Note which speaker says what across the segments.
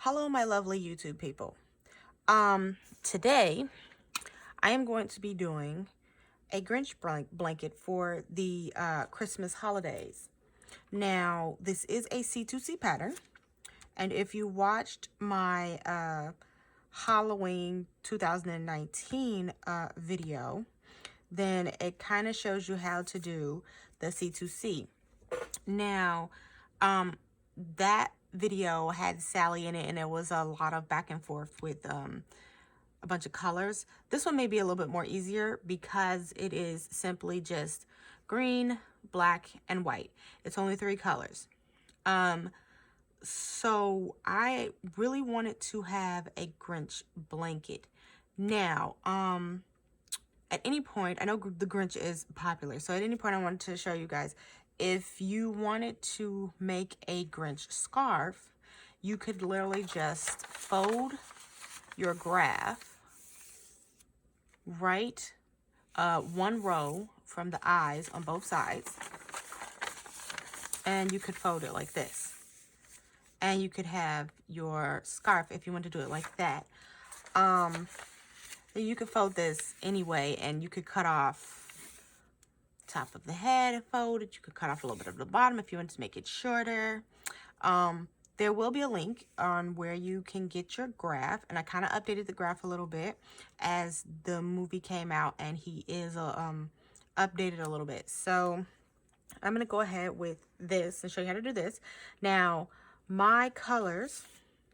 Speaker 1: Hello, my lovely YouTube people. Today I am going to be doing a Grinch blanket for the Christmas holidays. Now, this is a C2C pattern, and if you watched my Halloween 2019 video, then it kind of shows you how to do the C2C. Now, that video had Sally in it, and it was a lot of back and forth with a bunch of colors. This one may be a little bit more easier because it is simply just green, black, and white. It's only 3 colors. So I really wanted to have a Grinch blanket. Now, at any point, I know the Grinch is popular, so at any point I wanted to show you guys, if you wanted to make a Grinch scarf, you could literally just fold your graph right one row from the eyes on both sides, and you could fold it like this. And you could have your scarf if you want to do it like that. You could fold this anyway, and you could cut off top of the head and fold it. You could cut off a little bit of the bottom if you want to make it shorter. There will be a link on where you can get your graph, and I kind of updated the graph a little bit as the movie came out, and he is updated a little bit. So I'm gonna go ahead with this and show you how to do this. Now, my colors,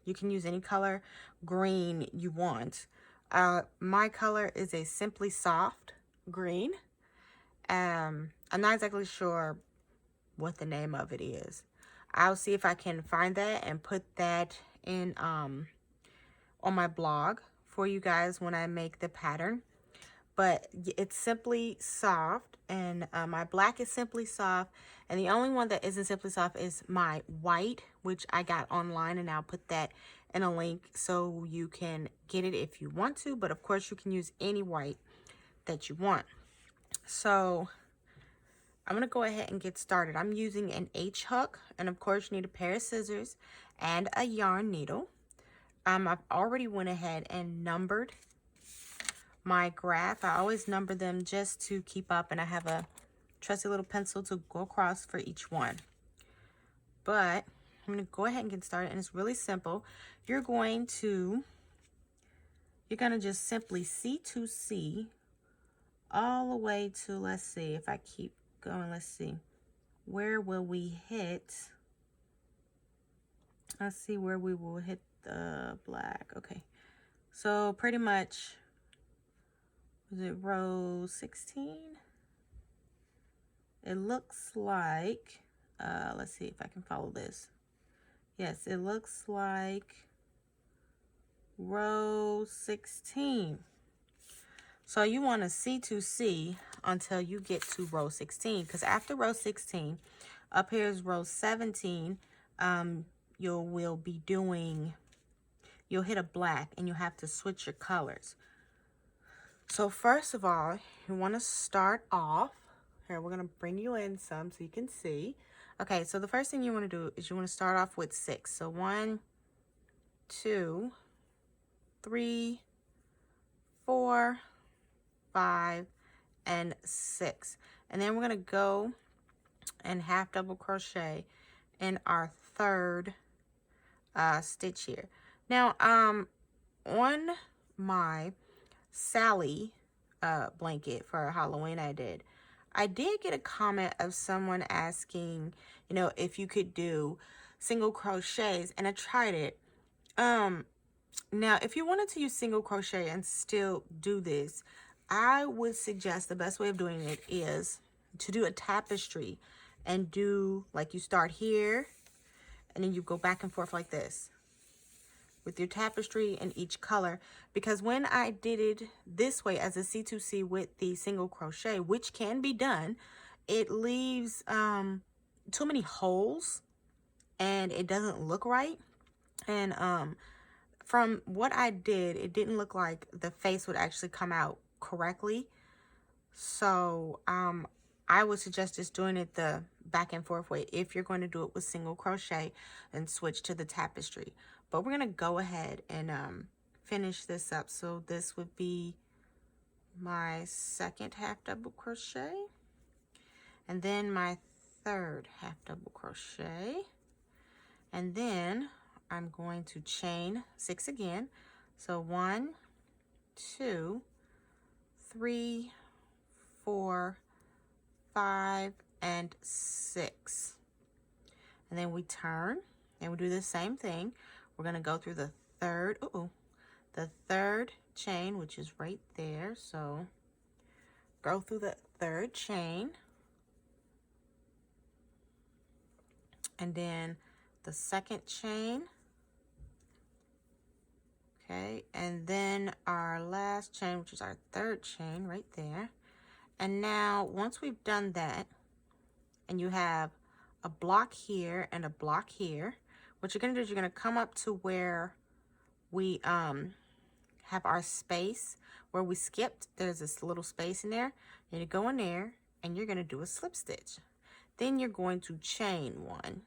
Speaker 1: you can use any color green you want. My color is a Simply Soft green. I'm not exactly sure what the name of it is. I'll see if I can find that and put that in on my blog for you guys when I make the pattern. But it's Simply Soft, and my black is Simply Soft, and the only one that isn't Simply Soft is my white, which I got online, and I'll put that in a link so you can get it if you want to, but of course you can use any white that you want. So I'm going to go ahead and get started. I'm using an H hook, and of course you need a pair of scissors and a yarn needle. I've already went ahead and numbered my graph. I always number them just to keep up, and I have a trusty little pencil to go across for each one. But I'm going to go ahead and get started, and it's really simple. You're going to just simply C2C all the way to, let's see, if I keep going, let's see, where will we hit? Let's see where we will hit the black. Okay, so pretty much, is it row 16? It looks like, let's see if I can follow this. Yes, it looks like row 16. So you want to C2C until you get to row 16, because after row 16, up here is row 17, you'll hit a black, and you'll have to switch your colors. So first of all, you want to start off, here, we're going to bring you in some so you can see. Okay, so the first thing you want to do is you want to start off with 6. So 1, 2, 3, 4, 5, and 6. And then we're going to go and half double crochet in our third stitch here. Now, on my Sally blanket for Halloween I did get a comment of someone asking, you know, if you could do single crochets, and I tried it. Now, if you wanted to use single crochet and still do this, I would suggest the best way of doing it is to do a tapestry and do, like, you start here and then you go back and forth like this with your tapestry in each color, because when I did it this way as a C2C with the single crochet, which can be done, it leaves too many holes and it doesn't look right. And from what I did, it didn't look like the face would actually come out correctly. So I would suggest just doing it the back and forth way if you're going to do it with single crochet and switch to the tapestry. But we're gonna go ahead and finish this up. So this would be my second half double crochet, and then my third half double crochet, and then I'm going to chain 6 again. So 1, 2, 3, 4, 5, and 6. And then we turn and we do the same thing. We're going to go through the third chain, which is right there. So go through the third chain, and then the second chain. Okay, and then our last chain, which is our third chain right there. And now once we've done that, and you have a block here and a block here, what you're going to do is you're going to come up to where we have our space where we skipped. There's this little space in there. You're going to go in there and you're going to do a slip stitch. Then you're going to chain 1.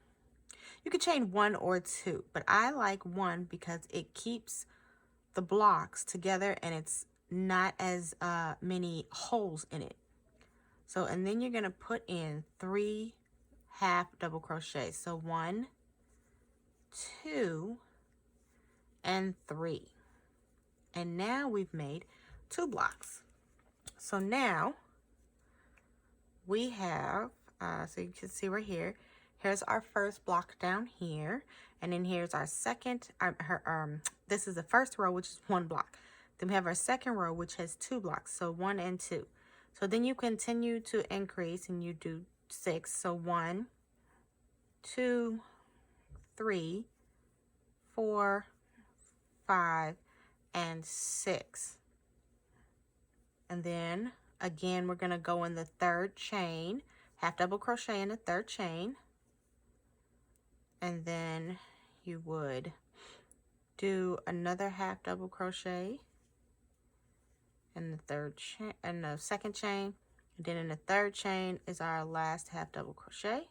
Speaker 1: You could chain 1 or 2, but I like 1 because it keeps the blocks together and it's not as many holes in it. So, and then you're going to put in 3 half double crochets. So 1, 2, and 3. And now we've made 2 blocks. So now we have, so you can see right here, here's our first block down here. And then here's our second, this is the first row, which is 1 block. Then we have our second row, which has 2 blocks, so 1 and 2. So then you continue to increase and you do 6. So 1, 2, 3, 4, 5, and 6. And then again, we're going to go in the third chain, half double crochet in the third chain. And then you would do another half double crochet in the third chain, in the second chain, and then in the third chain is our last half double crochet.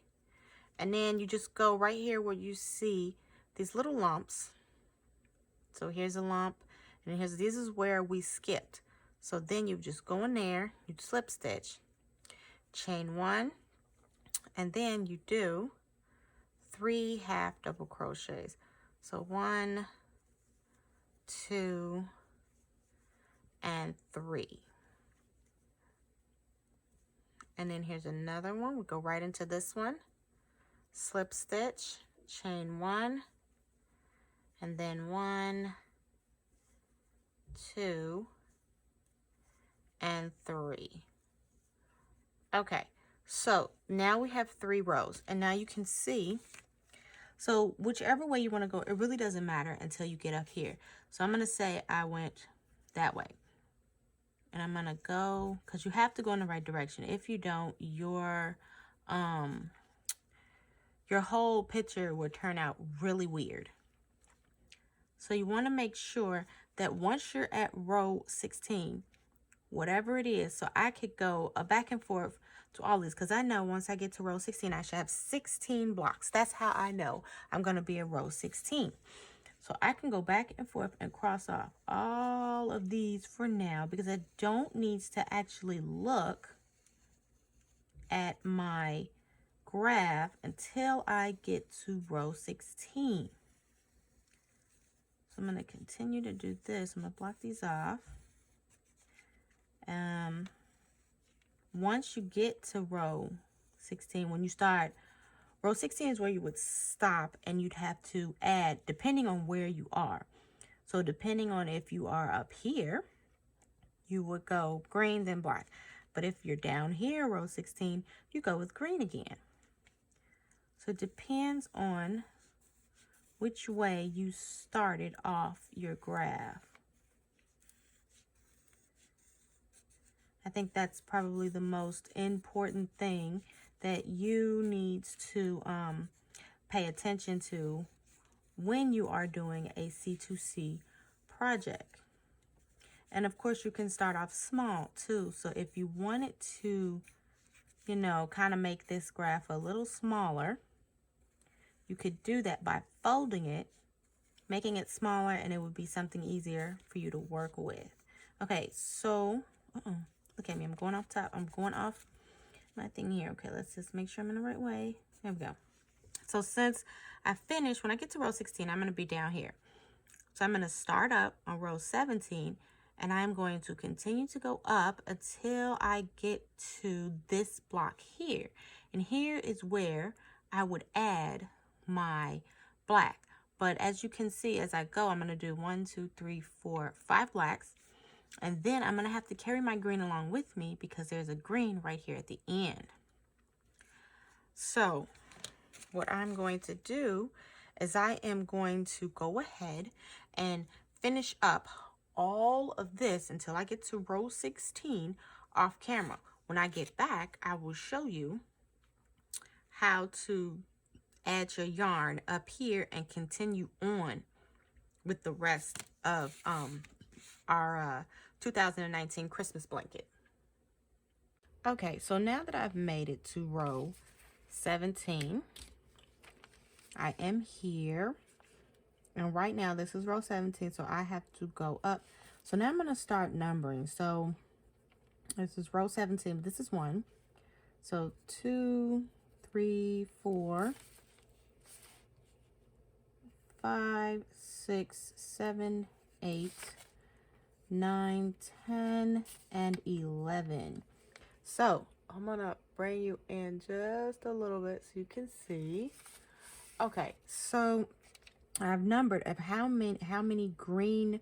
Speaker 1: And then you just go right here where you see these little lumps. So here's a lump, and here's, this is where we skipped. So then you just go in there, you slip stitch, chain 1, and then you do 3 half double crochets. So 1, 2, and 3. And then here's another one. We go right into this one, slip stitch, chain 1, and then 1, 2, and 3. Okay, so now we have 3 rows, and now you can see, so whichever way you want to go, it really doesn't matter until you get up here. So I'm going to say I went that way, and I'm going to go, because you have to go in the right direction. If you don't, your whole picture will turn out really weird. So you want to make sure that once you're at row 16, whatever it is, so I could go back and forth to all these, because I know once I get to row 16, I should have 16 blocks. That's how I know I'm going to be at row 16. So I can go back and forth and cross off all of these for now, because I don't need to actually look at my graph until I get to row 16. So I'm going to continue to do this. I'm going to block these off. Once you get to row 16, when you start, row 16 is where you would stop, and you'd have to add, depending on where you are. So depending on if you are up here, you would go green, then black. But if you're down here, row 16, you go with green again. So it depends on which way you started off your graph. I think that's probably the most important thing that you need to pay attention to when you are doing a C2C project. And of course, you can start off small too. So if you wanted to, you know, kind of make this graph a little smaller, you could do that by folding it making it smaller, and it would be something easier for you to work with. Okay, so, look at me, I'm going off top. I'm going off my thing here. Okay, let's just make sure I'm in the right way. There we go. So since I finished, when I get to row 16, I'm going to be down here. So I'm going to start up on row 17, and I'm going to continue to go up until I get to this block here. And here is where I would add my black. But as you can see, as I go, I'm going to do 1, 2, 3, 4, 5 blacks. And then I'm going to have to carry my green along with me because there's a green right here at the end. So what I'm going to do is I am going to go ahead and finish up all of this until I get to row 16 off camera. When I get back, I will show you how to add your yarn up here and continue on with the rest of our 2019 Christmas blanket. Okay, so now that I've made it to row 17, I am here, and right now this is row 17, so I have to go up. So now I'm going to start numbering. So this is row 17, this is 1. So 2, 3, 4, 5, 6, 7, 8, 9, 10, and 11. So I'm going to bring you in just a little bit so you can see. Okay, so I've numbered of how many green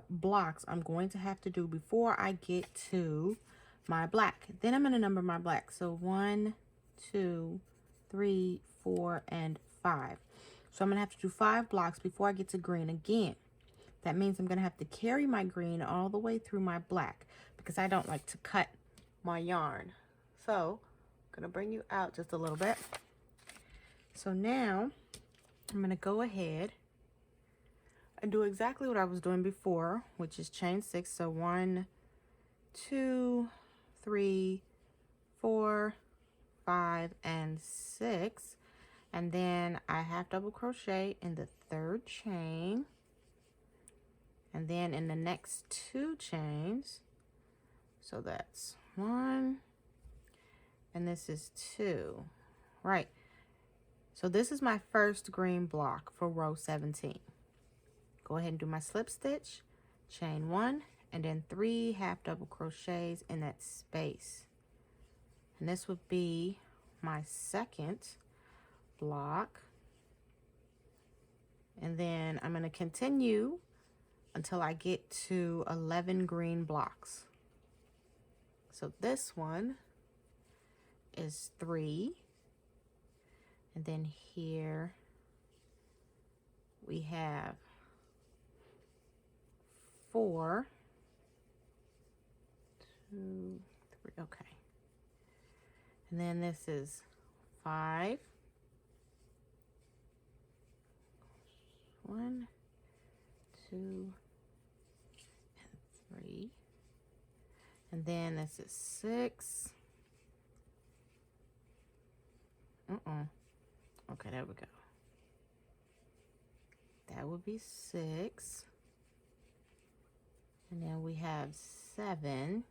Speaker 1: blocks I'm going to have to do before I get to my black. Then I'm going to number my black. So 1, 2, 3, 4, and 5. So I'm going to have to do 5 blocks before I get to green again. That means I'm going to have to carry my green all the way through my black because I don't like to cut my yarn. So I'm going to bring you out just a little bit. So now I'm going to go ahead and do exactly what I was doing before, which is chain 6. So 1, 2, 3, 4, 5, and 6. And then I half double crochet in the 3rd chain. And then in the next 2 chains, so that's 1, and this is 2, right? So this is my first green block for row 17. Go ahead and do my slip stitch, chain 1, and then 3 half double crochets in that space. And this would be my second block. And then I'm going to continue until I get to 11 green blocks. So this one is 3. And then here we have 4, 2, 3, okay. And then this is 5, 1, 2, and 3. And then this is 6. Okay, there we go. That would be 6. And then we have 7.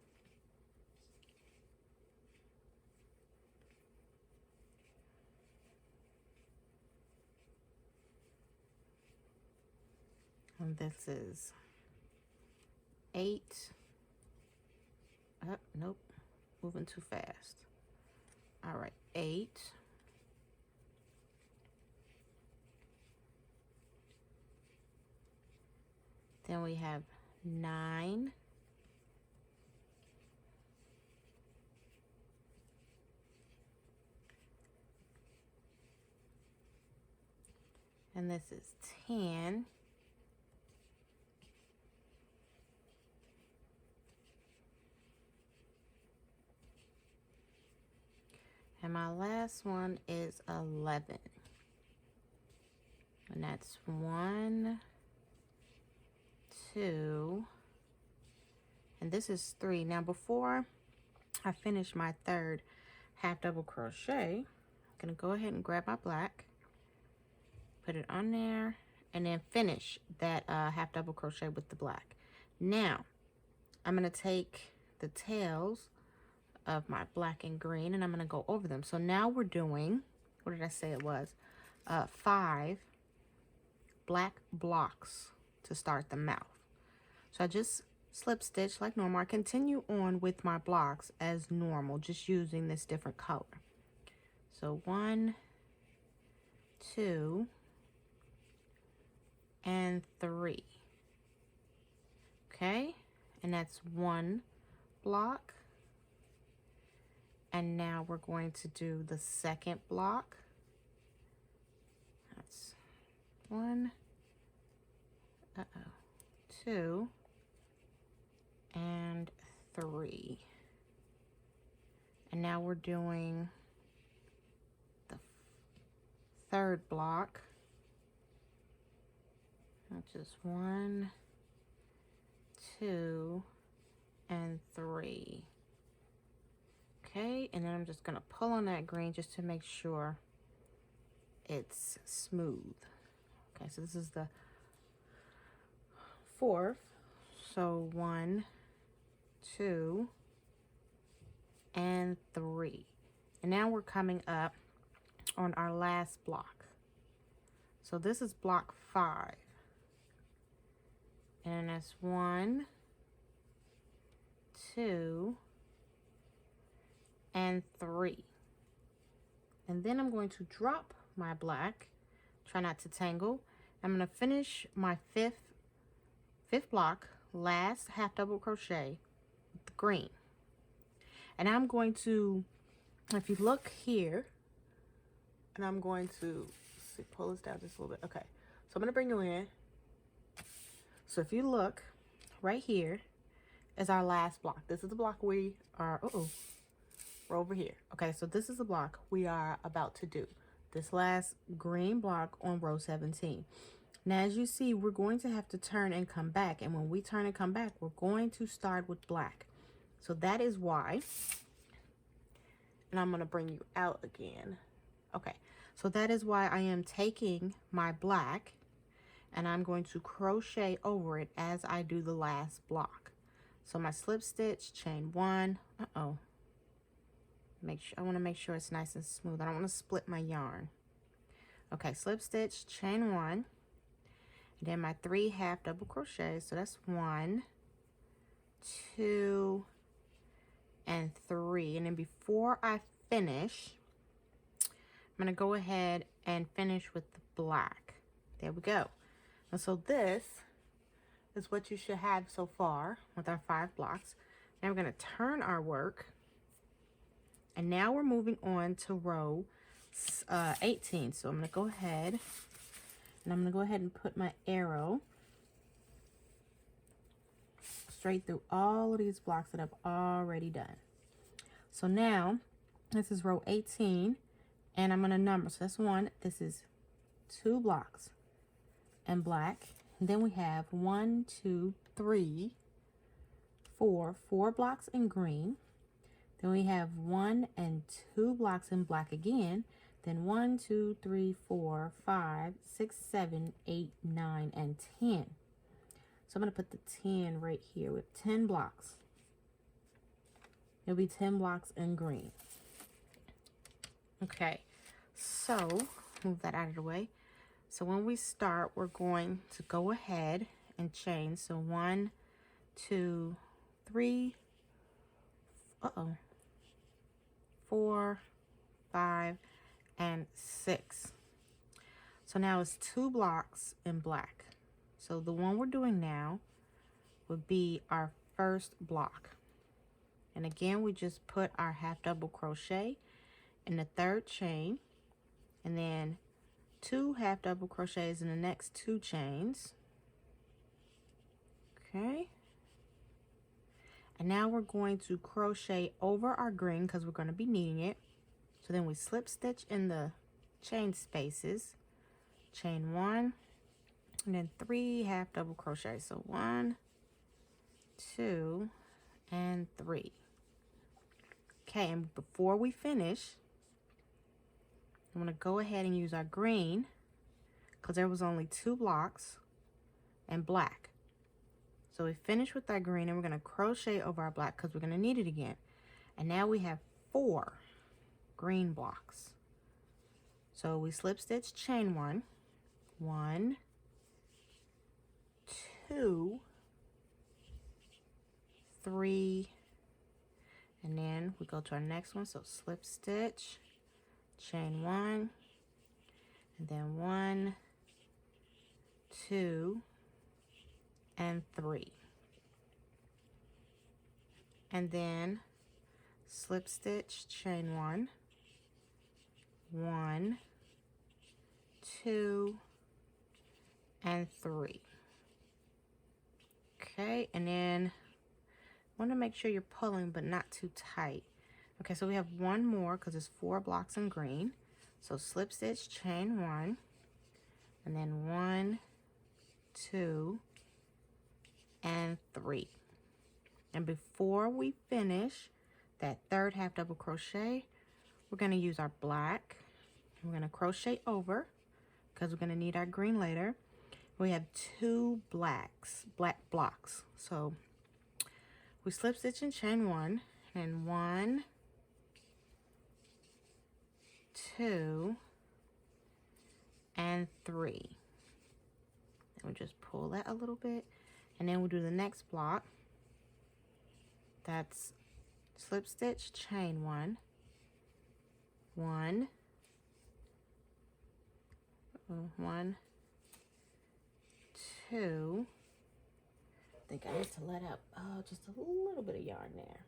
Speaker 1: And this is 8. Oh, nope, moving too fast. All right, 8. Then we have 9. And this is 10. And my last one is 11. And that's 1, 2, and this is 3. Now before I finish my 3rd half double crochet, I'm gonna go ahead and grab my black, put it on there, and then finish that half double crochet with the black. Now I'm going to take the tails of my black and green and I'm going to go over them. So now we're doing, what did I say it was? 5 black blocks to start the mouth. So I just slip stitch like normal. I continue on with my blocks as normal, just using this different color. So 1, 2, and 3. Okay, and that's 1 block. And now we're going to do the second block. That's 1, 2, and 3. And now we're doing the third block, which is 1, 2, and 3. Okay, and then I'm just gonna pull on that green just to make sure it's smooth. Okay, so this is the 4th. So 1, 2, and 3. And now we're coming up on our last block. So this is block 5. And that's 1, 2, and 3. And then I'm going to drop my black, try not to tangle. I'm going to finish my fifth block, last half double crochet with the green. And I'm going to, if you look here, and I'm going to see, pull this down just a little bit. Okay, so I'm going to bring you in. So if you look right here is our last block. This is the block we are, we're over here. Okay, so this is the block we are about to do. This last green block on row 17. Now, as you see, we're going to have to turn and come back. And when we turn and come back, we're going to start with black. So that is why, and I'm going to bring you out again. Okay, so that is why I am taking my black and I'm going to crochet over it as I do the last block. So my slip stitch, chain 1, I want to make sure it's nice and smooth. I don't want to split my yarn. Okay, slip stitch, chain 1, then my 3 half double crochets. So that's 1, 2, and 3. And then before I finish, I'm going to go ahead and finish with the black. There we go. And so this is what you should have so far with our 5 blocks. Now we're going to turn our work. And now we're moving on to row 18. So I'm going to go ahead and put my arrow straight through all of these blocks that I've already done. So now this is row 18 and I'm going to number. So that's 1. This is 2 blocks in black. And then we have 1, 2, 3, 4 blocks in green. Then we have 1 and 2 blocks in black again. Then 1, 2, 3, 4, 5, 6, 7, 8, 9, and 10. So I'm going to put the 10 right here with 10 blocks. It'll be 10 blocks in green. Okay, so move that out of the way. So when we start, we're going to go ahead and chain. So 1, 2, 3, 4, 5, and 6. So now it's 2 blocks in black. So the one we're doing now would be our first block. And again, we just put our half double crochet in the 3rd chain, and then 2 half double crochets in the next 2 chains. Okay. And now we're going to crochet over our green because we're going to be needing it. So then we slip stitch in the chain spaces, chain 1, and then 3 half double crochets. So 1, 2, and 3. Okay, and before we finish, I'm going to go ahead and use our green because there was only 2 blocks and black. So we finished with our green, and we're going to crochet over our black because we're going to need it again. And now we have 4 green blocks. So we slip stitch, chain 1, 1, 2, 3, and then we go to our next one. So slip stitch, chain 1, and then 1, 2, and 3. And then slip stitch, chain 1, 1, 2, and 3. Okay, and then want to make sure you're pulling but not too tight. Okay, so we have one more because it's 4 blocks in green. So slip stitch, chain 1, and then 1, 2, and 3. And before we finish that third half double crochet, we're going to use our black. We're going to crochet over because we're going to need our green later. We have 2 black blocks. So we slip stitch and chain 1, and 1, 2, and 3. And we'll just pull that a little bit, and then we'll do the next block. That's slip stitch, chain 1, 1, 1, 2. I think I need to let up just a little bit of yarn there.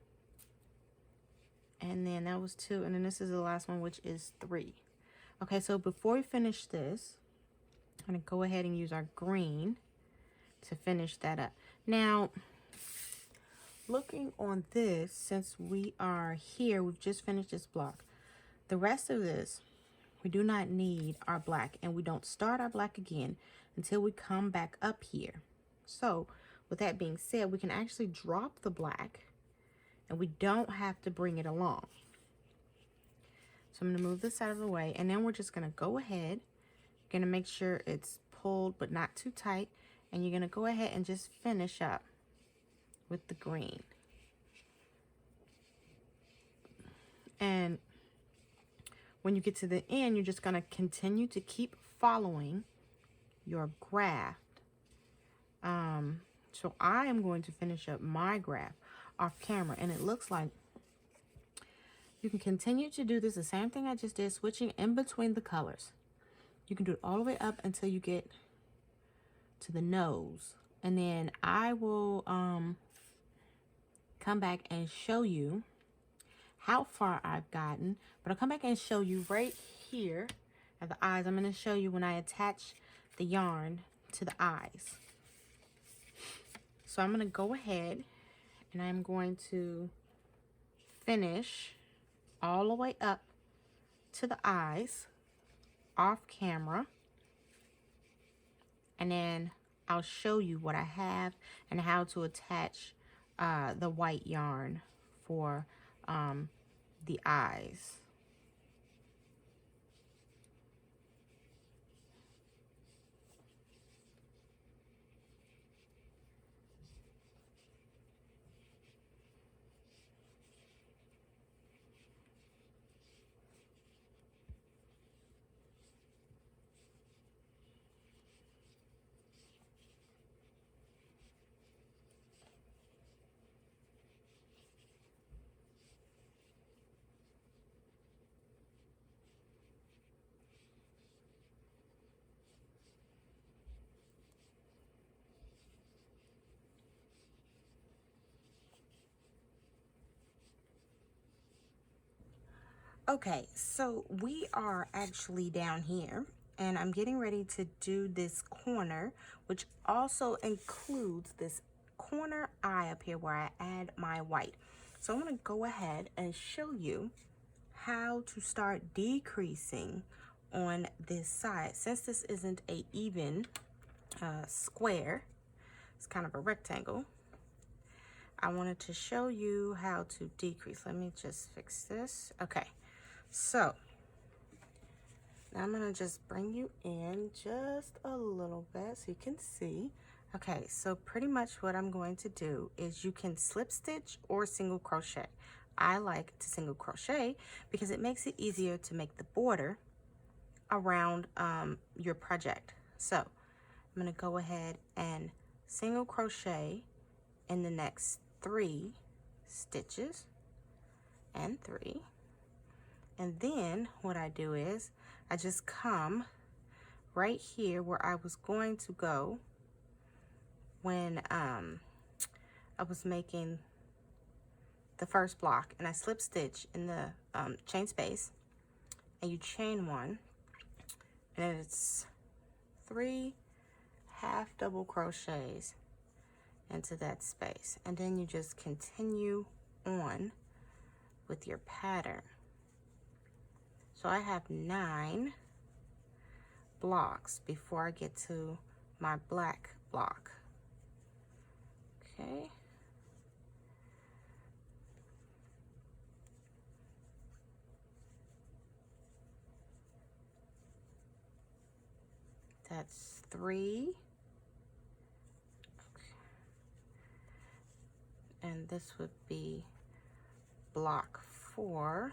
Speaker 1: And then that was 2, and then this is the last one, which is 3. Okay, so before we finish this, I'm going to go ahead and use our green to finish that up. Now, looking on this, since we are here, we've just finished this block. The rest of this, we do not need our black, and we don't start our black again until we come back up here. So, with that being said, we can actually drop the black, and we don't have to bring it along. So I'm going to move this out of the way, and then we're just going to go ahead. You're going to make sure it's pulled but not too tight, and you're going to go ahead and just finish up with the green. And when you get to the end, you're just going to continue to keep following your graft. So I am going to finish up my graft off camera, and it looks like you can continue to do this, the same thing I just did, switching in between the colors. You can do it all the way up until you get to the nose, and then I will come back and show you how far I've gotten, but I'll come back and show you right here at the eyes. I'm going to show you when I attach the yarn to the eyes. So I'm going to go ahead and I'm going to finish all the way up to the eyes off camera, and then I'll show you what I have and how to attach the white yarn for the eyes. Okay, so we are actually down here, and I'm getting ready to do this corner, which also includes this corner eye up here where I add my white. So I'm going to go ahead and show you how to start decreasing on this side. Since this isn't a even square, it's kind of a rectangle, I wanted to show you how to decrease. Let me just fix this. Okay. So Now I'm gonna just bring you in just a little bit so you can see. Okay, so pretty much what I'm going to do is you can slip stitch or single crochet. I like to single crochet because it makes it easier to make the border around your project. So I'm gonna go ahead and single crochet in the next 3 stitches and 3. And then what I do is I just come right here where I was going to go when I was making the first block, and I slip stitch in the chain space, and you chain 1, and it's 3 half double crochets into that space, and then you just continue on with your pattern. So I have 9 blocks before I get to my black block. Okay. That's 3. Okay. And this would be block 4.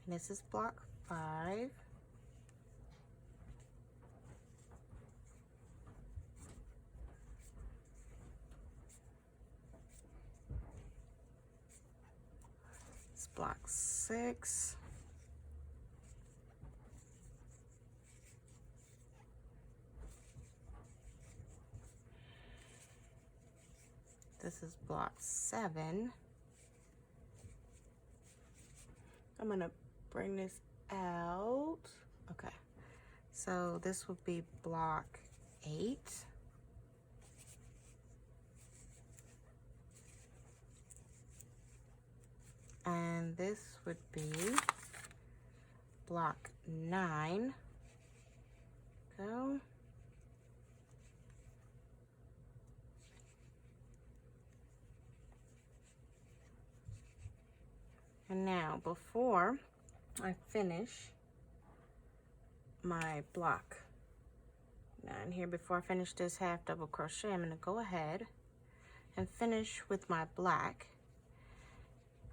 Speaker 1: And this is block 5. It's block 6. This is block 7. I'm gonna bring this out. Okay, so this would be block 8. And this would be block 9. Go. And now, before I finish my block 9 here, before I finish this half double crochet, I'm going to go ahead and finish with my black.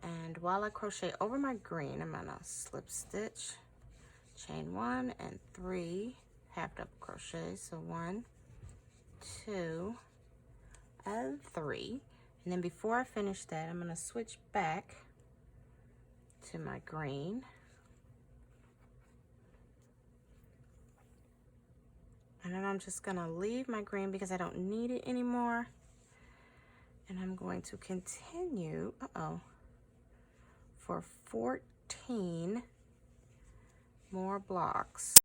Speaker 1: And while I crochet over my green, I'm going to slip stitch, chain 1 and 3 half double crochets. So 1, 2, and 3. And then before I finish that, I'm going to switch back to my green. And then I'm just gonna leave my green because I don't need it anymore. And I'm going to continue, for 14 more blocks.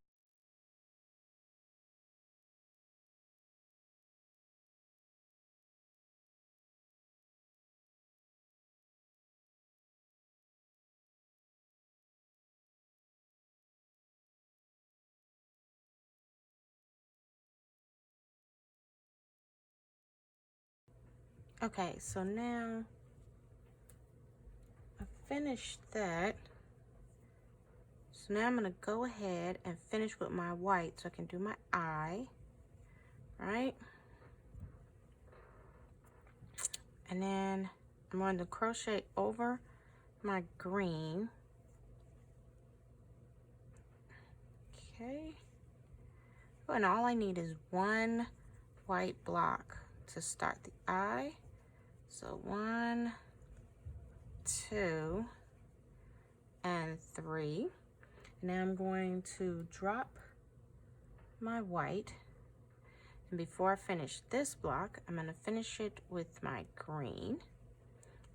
Speaker 1: Okay, so now I finished that. So now I'm gonna go ahead and finish with my white so I can do my eye, right? And then I'm going to crochet over my green. Okay. Oh, and all I need is 1 white block to start the eye. So 1, 2, and 3. Now I'm going to drop my white. And before I finish this block, I'm going to finish it with my green.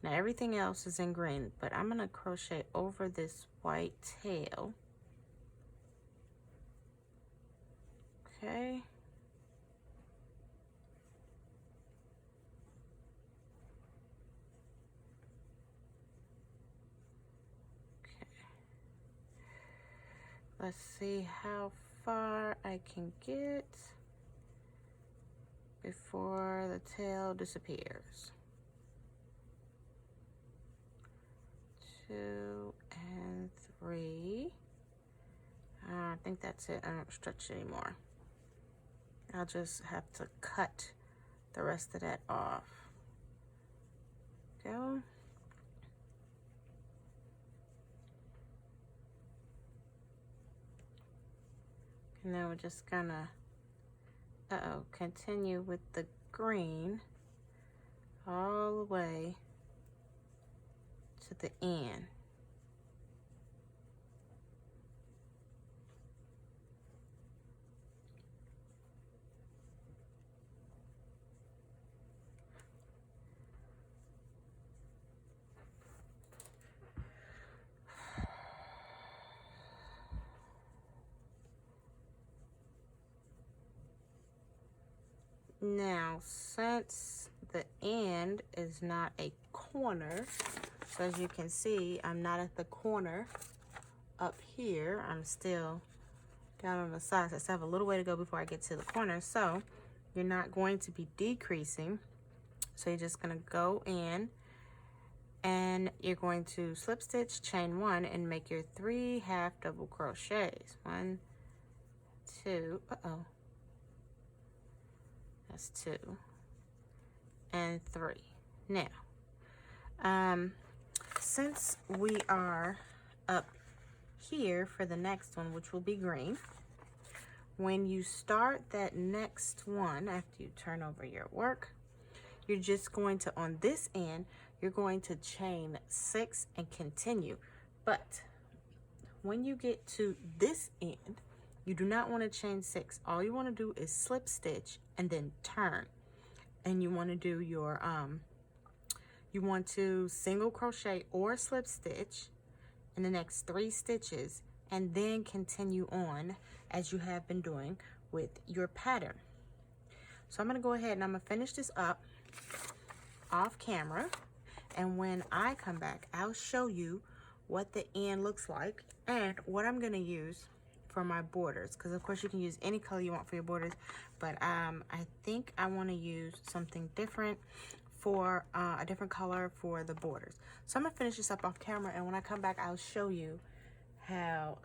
Speaker 1: Now everything else is in green, but I'm going to crochet over this white tail. Okay. Let's see how far I can get before the tail disappears. 2 and 3. I think that's it. I don't stretch anymore. I'll just have to cut the rest of that off. Go. And now we're just gonna, continue with the green all the way to the end. Now, since the end is not a corner, so as you can see, I'm not at the corner up here. I'm still down on the sides. I still have a little way to go before I get to the corner. So you're not going to be decreasing. So you're just going to go in and you're going to slip stitch, chain 1, and make your 3 half double crochets. 1, 2, that's 2 and 3. Now, since we are up here for the next one, which will be green, when you start that next one, after you turn over your work, you're just going to, on this end, you're going to chain 6 and continue. But when you get to this end, you do not want to chain 6. All you want to do is slip stitch and then turn. And you want to do your, you want to single crochet or slip stitch in the next 3 stitches and then continue on as you have been doing with your pattern. So I'm going to go ahead and I'm going to finish this up off camera. And when I come back, I'll show you what the end looks like and what I'm going to use for my borders, because of course you can use any color you want for your borders, but I think I want to use something different for a different color for the borders. So I'm gonna finish this up off camera, and when I come back I'll show you how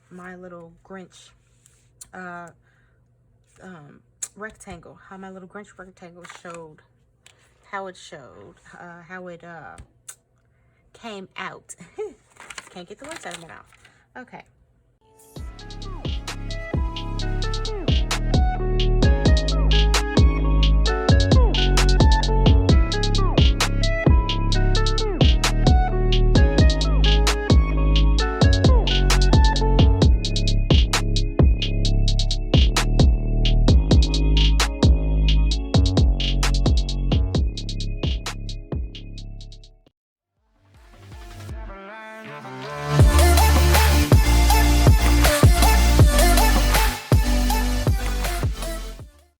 Speaker 1: my little Grinch rectangle, how my little Grinch rectangle showed, how it came out. Can't get the words out of my mouth. Okay.